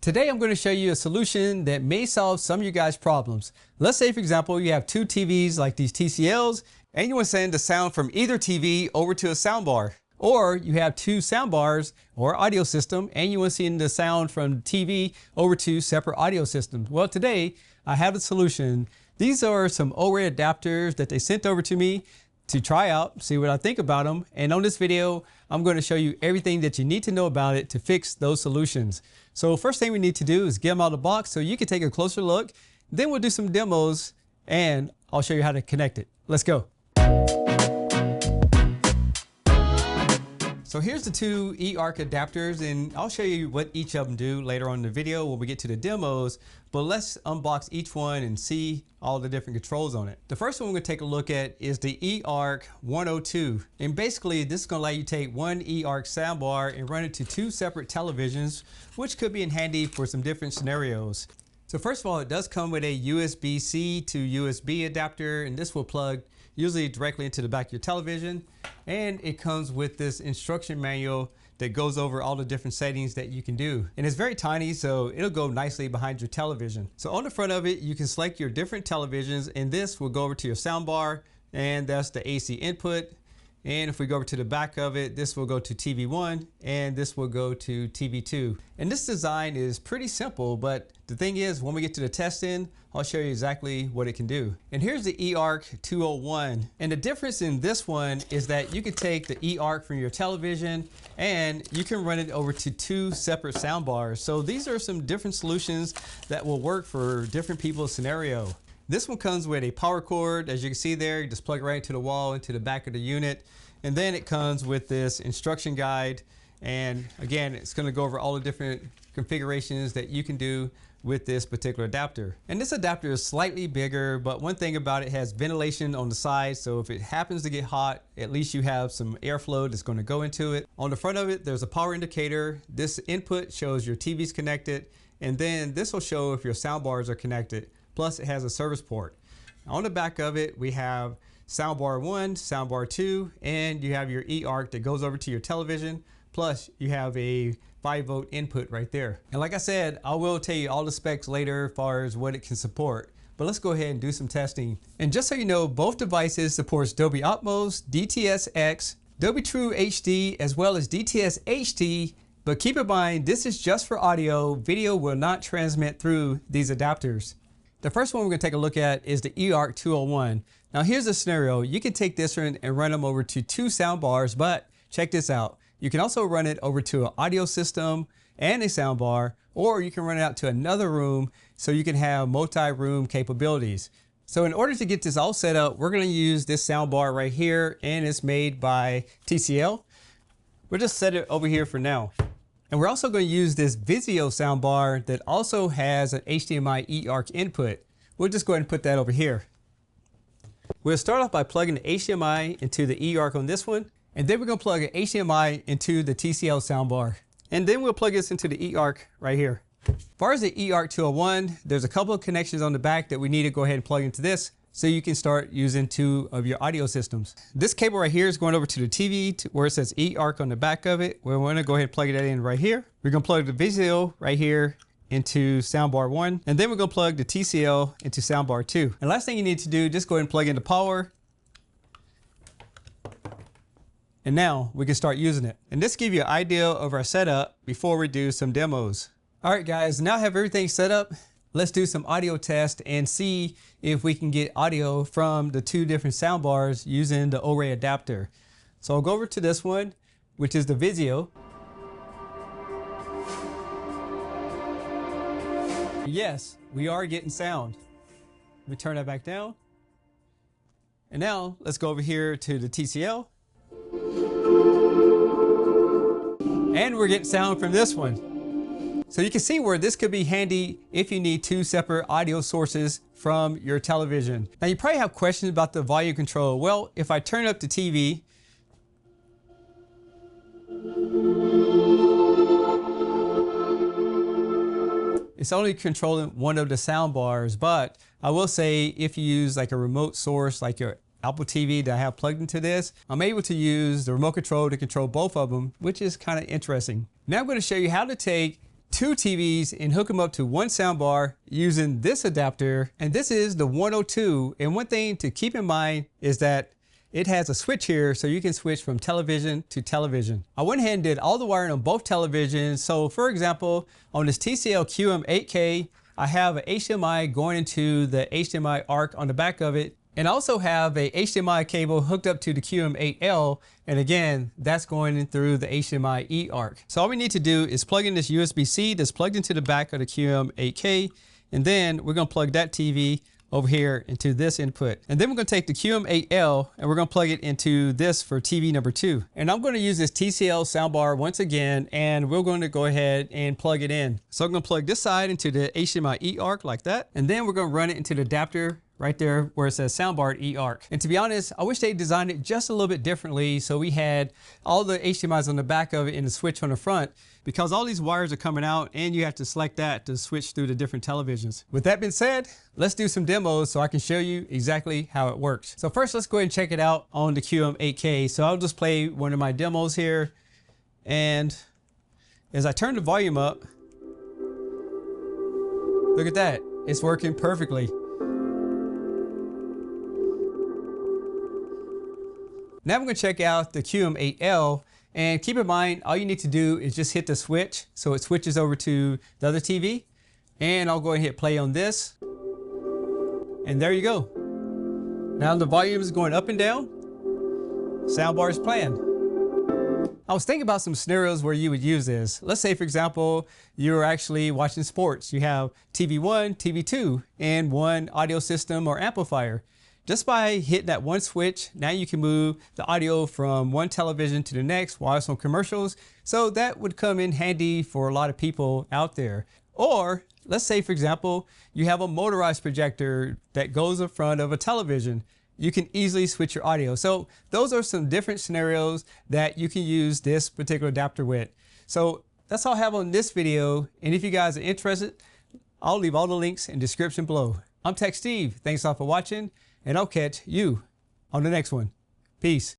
Today I'm going to show you a solution that may solve some of you guys' problems. Let's say, for example, you have two TVs like these TCLs and you want to send the sound from either TV over to a soundbar. Or you have two soundbars or audio system and you want to send the sound from TV over to separate audio systems. Well, today I have a solution. These are some OREI adapters that they sent over to me to try out, see what I think about them. And on this video, I'm going to show you everything that you need to know about it to fix those solutions. So first thing we need to do is get them out of the box so you can take a closer look. Then we'll do some demos and I'll show you how to connect it. Let's go. So here's the two eARC adapters and I'll show you what each of them do later on in the video when we get to the demos, but let's unbox each one and see all the different controls on it. The first one we're going to take a look at is the eARC 102. And basically this is going to allow you to take one eARC soundbar and run it to two separate televisions, which could be handy for some different scenarios. So first of all, it does come with a USB-C to USB adapter, and this will plug usually directly into the back of your television. And it comes with this instruction manual that goes over all the different settings that you can do. And it's very tiny, so it'll go nicely behind your television. So on the front of it, you can select your different televisions, and this will go over to your soundbar, and that's the AC input. And if we go over to the back of it, this will go to TV1 and this will go to TV2. And this design is pretty simple, but the thing is, when we get to the testing, I'll show you exactly what it can do. And here's the eARC 201. And the difference in this one is that you can take the eARC from your television and you can run it over to two separate soundbars. So these are some different solutions that will work for different people's scenario. This one comes with a power cord. As you can see there, you just plug it right into the wall, into the back of the unit. And then it comes with this instruction guide. And again, it's going to go over all the different configurations that you can do with this particular adapter. And this adapter is slightly bigger, but one thing about it has ventilation on the side. So if it happens to get hot, at least you have some airflow that's going to go into it. On the front of it, there's a power indicator. This input shows your TV's connected. And then this will show if your soundbars are connected. Plus it has a service port. On the back of it, we have soundbar 1, soundbar 2, and you have your eARC that goes over to your television. Plus you have a 5-volt input right there. And like I said, I will tell you all the specs later as far as what it can support. But let's go ahead and do some testing. And just so you know, both devices supports Dolby Atmos, DTS-X, Dolby True HD, as well as DTS HD. But keep in mind, this is just for audio. Video will not transmit through these adapters. The first one we're going to take a look at is the eARC 201. Now here's the scenario. You can take this one and run them over to two soundbars, but check this out. You can also run it over to an audio system and a soundbar, or you can run it out to another room so you can have multi-room capabilities. So in order to get this all set up, we're going to use this soundbar right here, and it's made by TCL. We'll just set it over here for now. And we're also going to use this Vizio soundbar that also has an HDMI eARC input. We'll just go ahead and put that over here. We'll start off by plugging the HDMI into the eARC on this one, and then we're going to plug an HDMI into the TCL soundbar. And then we'll plug this into the eARC right here. As far as the eARC 201, there's a couple of connections on the back that we need to go ahead and plug into this so you can start using two of your audio systems. This cable right here is going over to the TV where it says eARC on the back of it. We're going to go ahead and plug that in right here. We're going to plug the Vizio right here into soundbar 1, and then we're going to plug the TCL into soundbar 2. And last thing you need to do, just go ahead and plug in the power. And now we can start using it. And this gives you an idea of our setup before we do some demos. All right guys, now I have everything set up. Let's do some audio test and see if we can get audio from the two different soundbars using the OREI adapter. So I'll go over to this one, which is the Vizio. Yes, we are getting sound. Let me turn that back down. And now let's go over here to the TCL. And we're getting sound from this one. So you can see where this could be handy if you need two separate audio sources from your television. Now you probably have questions about the volume control. Well, if I turn up the TV, it's only controlling one of the sound bars, but I will say if you use like a remote source like your Apple TV that I have plugged into this, I'm able to use the remote control to control both of them, which is kind of interesting. Now I'm going to show you how to take two TVs and hook them up to one soundbar using this adapter. And this is the 102. And one thing to keep in mind is that it has a switch here so you can switch from television to television. I went ahead and did all the wiring on both televisions. So for example, on this TCL QM8k, I have an HDMI going into the HDMI ARC on the back of it. And I also have a HDMI cable hooked up to the QM8L. And again, that's going in through the HDMI eARC. So all we need to do is plug in this USB-C that's plugged into the back of the QM8K. And then we're gonna plug that TV over here into this input. And then we're gonna take the QM8L and we're gonna plug it into this for TV number 2. And I'm gonna use this TCL soundbar once again, and we're going to go ahead and plug it in. So I'm gonna plug this side into the HDMI eARC like that. And then we're gonna run it into the adapter right there where it says soundbar eARC. And to be honest, I wish they designed it just a little bit differently. So we had all the HDMIs on the back of it and the switch on the front, because all these wires are coming out and you have to select that to switch through the different televisions. With that being said, let's do some demos so I can show you exactly how it works. So first, let's go ahead and check it out on the QM8K. So I'll just play one of my demos here. And as I turn the volume up, look at that, it's working perfectly. Now we're going to check out the QM8L, and keep in mind, all you need to do is just hit the switch so it switches over to the other TV. And I'll go ahead and hit play on this. And there you go. Now the volume is going up and down. Soundbar is playing. I was thinking about some scenarios where you would use this. Let's say, for example, you're actually watching sports. You have TV 1, TV 2, and one audio system or amplifier. Just by hitting that one switch, now you can move the audio from one television to the next while it's on commercials. So that would come in handy for a lot of people out there. Or let's say, for example, you have a motorized projector that goes in front of a television. You can easily switch your audio. So those are some different scenarios that you can use this particular adapter with. So that's all I have on this video. And if you guys are interested, I'll leave all the links in the description below. I'm Tech Steve. Thanks all for watching. And I'll catch you on the next one. Peace.